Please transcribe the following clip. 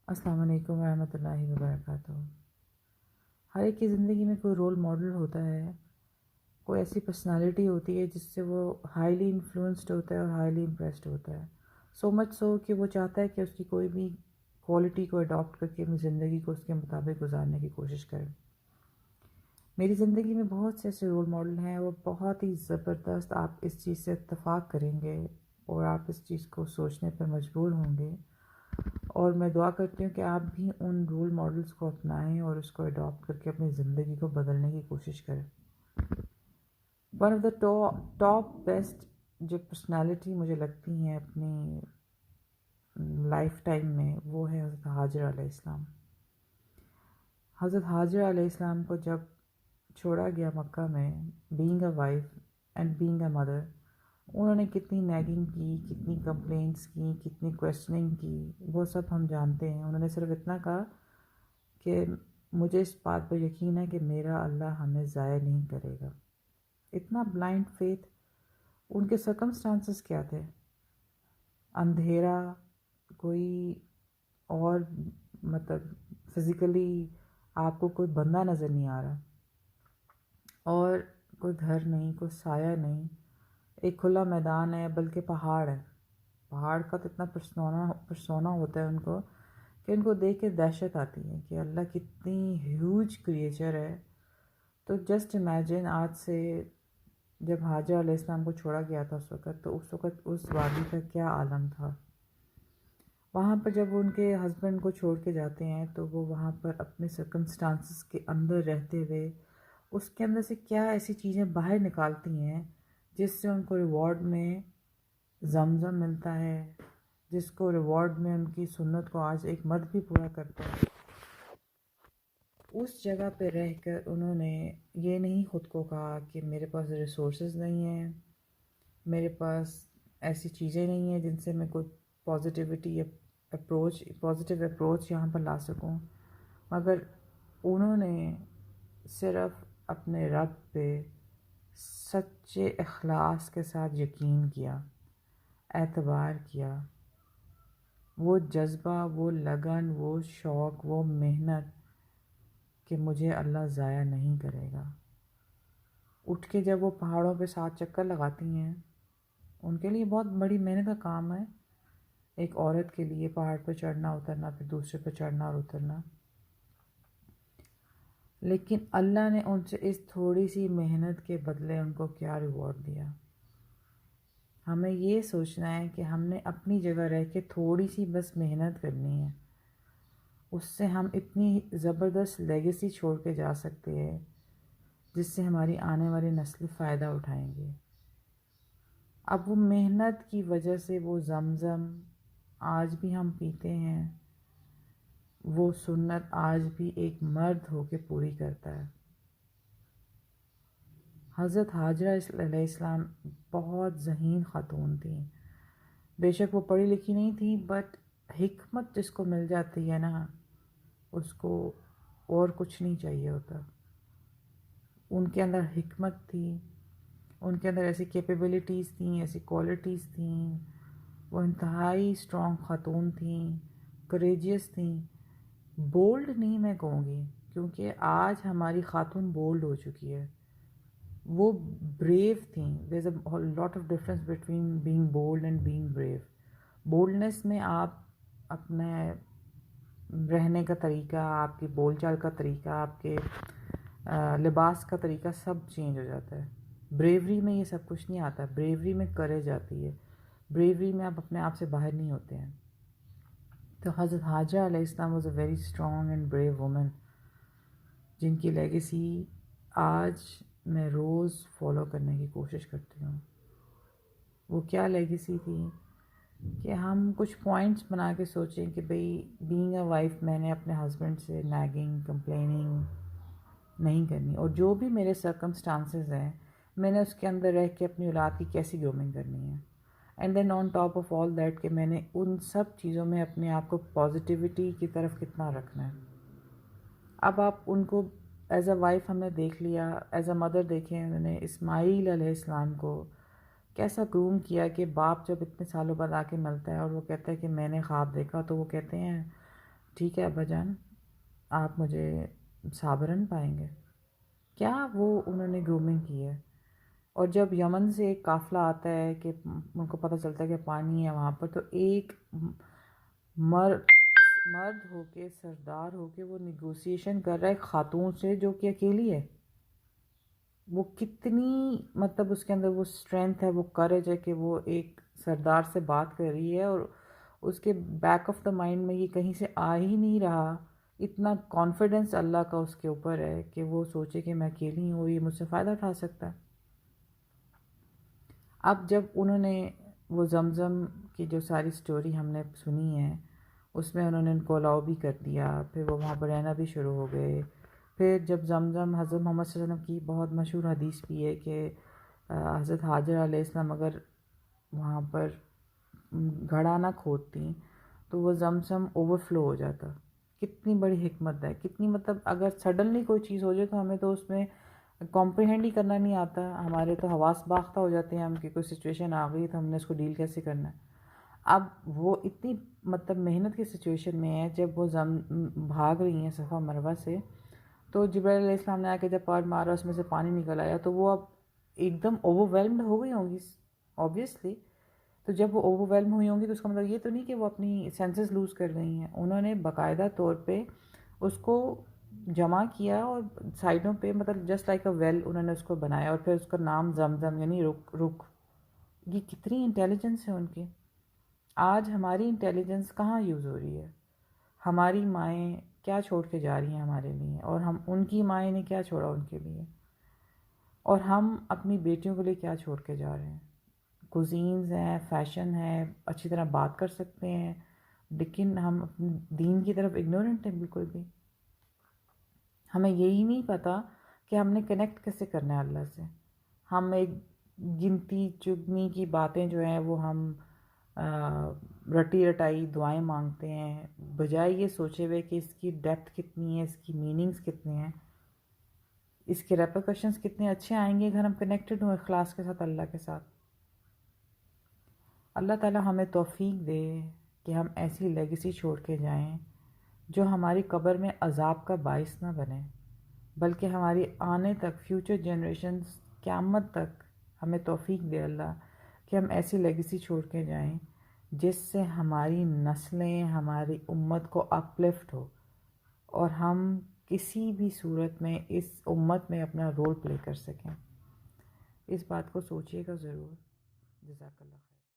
السلام علیکم ورحمۃ اللہ وبرکاتہ۔ ہر ایک کی زندگی میں کوئی رول ماڈل ہوتا ہے، کوئی ایسی پرسنالٹی ہوتی ہے جس سے وہ ہائیلی انفلوئنسڈ ہوتا ہے اور ہائیلی امپریسڈ ہوتا ہے، سو مچ سو کہ وہ چاہتا ہے کہ اس کی کوئی بھی کوالٹی کو اڈاپٹ کر کے اپنی زندگی کو اس کے مطابق گزارنے کی کوشش کرے۔ میری زندگی میں بہت سے ایسے رول ماڈل ہیں اور بہت ہی زبردست، آپ اس چیز سے اتفاق کریں گے اور آپ اس چیز کو سوچنے پر مجبور ہوں گے، اور میں دعا کرتی ہوں کہ آپ بھی ان رول ماڈلز کو اپنائیں اور اس کو اڈاپٹ کر کے اپنی زندگی کو بدلنے کی کوشش کریں۔ One of the top best جو پرسنالٹی مجھے لگتی ہیں اپنی لائف ٹائم میں، وہ ہے حضرت حاجرہ علیہ السلام۔ حضرت حاجرہ علیہ السلام کو جب چھوڑا گیا مکہ میں، being a wife and being a mother, انہوں نے کتنی نیگنگ کی، کتنی کمپلینٹس کی، کتنی کویسچننگ کی، وہ سب ہم جانتے ہیں۔ انہوں نے صرف اتنا کہا کہ مجھے اس بات پر یقین ہے کہ میرا اللہ ہمیں ضائع نہیں کرے گا۔ اتنا بلائنڈ فیتھ۔ ان کے سرکمسٹانسز کیا تھے؟ اندھیرا، کوئی اور مطلب فزیکلی آپ کو کوئی بندہ نظر نہیں آ رہا، اور کوئی گھر نہیں، کوئی سایہ نہیں، ایک کھلا میدان ہے، بلکہ پہاڑ ہے۔ پہاڑ کا تو اتنا پرسونا ہوتا ہے ان کو کہ ان کو دیکھ کے دہشت آتی ہے کہ اللہ کتنی ہیوج کریچر ہے۔ تو جسٹ امیجن آج سے جب حاجرہ علیہ السلام کو چھوڑا گیا تھا اس وقت، تو اس وقت اس وادی کا کیا عالم تھا۔ وہاں پر جب وہ ان کے ہسبینڈ کو چھوڑ کے جاتے ہیں تو وہ وہاں پر اپنے سرکمسٹانسز کے اندر رہتے ہوئے اس کے اندر سے کیا ایسی چیزیں باہر نکالتی ہیں جس سے ان کو ریوارڈ میں زمزم ملتا ہے، جس کو ریوارڈ میں ان کی سنت کو آج ایک مرد بھی پورا کرتا ہے۔ اس جگہ پہ رہ کر انہوں نے یہ نہیں خود کو کہا کہ میرے پاس ریسورسز نہیں ہیں، میرے پاس ایسی چیزیں نہیں ہیں جن سے میں کوئی پازیٹیو اپروچ یہاں پر لا سکوں، مگر انہوں نے صرف اپنے رب پہ سچے اخلاص کے ساتھ یقین کیا، اعتبار کیا۔ وہ جذبہ، وہ لگن، وہ شوق، وہ محنت کہ مجھے اللہ ضائع نہیں کرے گا۔ اٹھ کے جب وہ پہاڑوں پہ 7 چکر لگاتی ہیں، ان کے لیے بہت بڑی محنت کا کام ہے ایک عورت کے لیے، پہاڑ پہ چڑھنا اترنا، پھر دوسرے پہ چڑھنا اور اترنا۔ لیکن اللہ نے ان سے اس تھوڑی سی محنت کے بدلے ان کو کیا ریوارڈ دیا۔ ہمیں یہ سوچنا ہے کہ ہم نے اپنی جگہ رہ کے تھوڑی سی بس محنت کرنی ہے، اس سے ہم اتنی زبردست لیگیسی چھوڑ کے جا سکتے ہیں جس سے ہماری آنے والی نسل فائدہ اٹھائیں گے۔ اب وہ محنت کی وجہ سے وہ زمزم آج بھی ہم پیتے ہیں، وہ سنت آج بھی ایک مرد ہو کے پوری کرتا ہے۔ حضرت حاجرہ علیہ السلام بہت ذہین خاتون تھیں۔ بے شک وہ پڑھی لکھی نہیں تھیں، بٹ حکمت جس کو مل جاتی ہے نا، اس کو اور کچھ نہیں چاہیے ہوتا۔ ان کے اندر حکمت تھی، ان کے اندر ایسی کیپیبلٹیز تھیں، ایسی کوالٹیز تھیں، وہ انتہائی اسٹرانگ خاتون تھیں، کریجیس تھیں۔ بولڈ نہیں میں کہوں گی، کیونکہ آج ہماری خاتون بولڈ ہو چکی ہے، وہ بریو تھیں۔ There is a lot of difference between being bold and being brave. Boldness میں آپ اپنے رہنے کا طریقہ، آپ کی بول چال کا طریقہ، آپ کے لباس کا طریقہ سب چینج ہو جاتا ہے۔ بریوری میں یہ سب کچھ نہیں آتا، بریوری میں کریج آتی ہے، بریوری میں آپ اپنے آپ سے باہر نہیں ہوتے ہیں۔ تو حضرت حاجرہ علیہ السلام was a very strong and brave woman, جن کی لیگیسی آج میں روز فالو کرنے کی کوشش کرتی ہوں۔ وہ کیا لیگیسی تھی کہ ہم کچھ پوائنٹس بنا کے سوچیں کہ بھئی بینگ اے وائف میں نے اپنے ہسبینڈ سے نیگنگ، کمپلیننگ نہیں کرنی، اور جو بھی میرے سرکمسٹانسز ہیں میں نے اس کے اندر رہ کے اپنی اولاد کی کیسی گرومنگ کرنی ہے، and then on top of all that کہ میں نے ان سب چیزوں میں اپنے آپ کو پازیٹیوٹی کی طرف کتنا رکھنا ہے۔ اب آپ ان کو ایز اے وائف ہم نے دیکھ لیا، ایز اے مدر دیکھیں، انہوں نے اسماعیل علیہ السلام کو کیسا گروم کیا کہ باپ جب اتنے سالوں بعد آ کے ملتا ہے اور وہ کہتا ہے کہ میں نے خواب دیکھا، تو وہ کہتے ہیں ٹھیک ہے ابا جان، آپ مجھے صابرن پائیں گے؟ کیا وہ انہوں نے گرومنگ کی ہے؟ اور جب یمن سے ایک قافلہ آتا ہے کہ ان کو پتہ چلتا ہے کہ پانی ہے وہاں پر، تو ایک مرد مرد ہو کے، سردار ہو کے، وہ نیگوسیشن کر رہا ہے ایک خاتون سے جو کہ اکیلی ہے. وہ کتنی مطلب اس کے اندر وہ اسٹرینتھ ہے، وہ کریج ہے کہ وہ ایک سردار سے بات کر رہی ہے، اور اس کے بیک آف دا مائنڈ میں یہ کہیں سے آ ہی نہیں رہا. اتنا کانفیڈنس اللہ کا اس کے اوپر ہے کہ وہ سوچے کہ میں اکیلی ہوں، یہ مجھ سے فائدہ اٹھا سکتا ہے. اب جب انہوں نے وہ زمزم کی جو ساری سٹوری ہم نے سنی ہے، اس میں انہوں نے ان کو الاؤ بھی کر دیا، پھر وہ وہاں پر رہنا بھی شروع ہو گئے. پھر جب زمزم، حضرت محمد صلی اللہ علیہ وسلم کی بہت مشہور حدیث بھی ہے کہ حضرت حاجر علیہ السلام اگر وہاں پر گھڑا نہ کھودتی تو وہ زمزم اوور فلو ہو جاتا. کتنی بڑی حکمت ہے، کتنی مطلب اگر سڈنلی کوئی چیز ہو جائے تو ہمیں تو اس میں کمپریہینڈ ہی کرنا نہیں آتا، ہمارے تو حواس باختہ ہو جاتے ہیں ہم کہ کوئی سچویشن آ گئی تو ہم نے اس کو ڈیل کیسے کرنا ہے. اب وہ اتنی مطلب محنت کی سچویشن میں ہے، جب وہ بھاگ رہی ہیں صفا مروہ سے، تو جبرائیل علیہ السلام نے آ کے جب پار مارا، اس میں سے پانی نکل آیا، تو وہ اب ایک دم اوور ویلمڈ ہو گئی ہوں گی آبویسلی. تو جب وہ اوور ویلم ہوئی ہوں گی تو اس کا مطلب یہ تو نہیں کہ وہ اپنی سینسز لوز کر گئی ہیں. انہوں نے باقاعدہ طور پہ اس کو جمع کیا اور سائڈوں پہ مطلب جسٹ لائک اے ویل انہوں نے اس کو بنایا، اور پھر اس کا نام زمزم یعنی رک. یہ کتنی انٹیلیجنس ہے ان کی. آج ہماری انٹیلیجنس کہاں یوز ہو رہی ہے؟ ہماری مائیں کیا چھوڑ کے جا رہی ہیں ہمارے لیے، اور ہم ان کی مائیں نے کیا چھوڑا ان کے لیے، اور ہم اپنی بیٹیوں کے لیے کیا چھوڑ کے جا رہے ہیں. کوزینز ہیں، فیشن ہے، اچھی طرح بات کر سکتے ہیں، لیکن ہم اپنے دین کی طرف اگنورنٹ ہیں بالکل بھی. ہمیں یہی نہیں پتہ کہ ہم نے کنیکٹ کیسے کرنا ہے اللہ سے. ہم ایک گنتی چگنی کی باتیں جو ہیں وہ ہم رٹی رٹائی دعائیں مانگتے ہیں، بجائے یہ سوچے ہوئے کہ اس کی ڈیپتھ کتنی ہے، اس کی میننگز کتنے ہیں، اس کے ریپرکشنز کتنے اچھے آئیں گے اگر ہم کنیکٹڈ ہوں اخلاص کے ساتھ اللہ کے ساتھ. اللہ تعالیٰ ہمیں توفیق دے کہ ہم ایسی لیگیسی چھوڑ کے جائیں جو ہماری قبر میں عذاب کا باعث نہ بنے، بلکہ ہماری آنے تک فیوچر جنریشنز قیامت تک ہمیں توفیق دے اللہ کہ ہم ایسی لیگیسی چھوڑ کے جائیں جس سے ہماری نسلیں، ہماری امت کو اپلفٹ ہو، اور ہم کسی بھی صورت میں اس امت میں اپنا رول پلے کر سکیں. اس بات کو سوچیے گا ضرور. جزاک اللہ.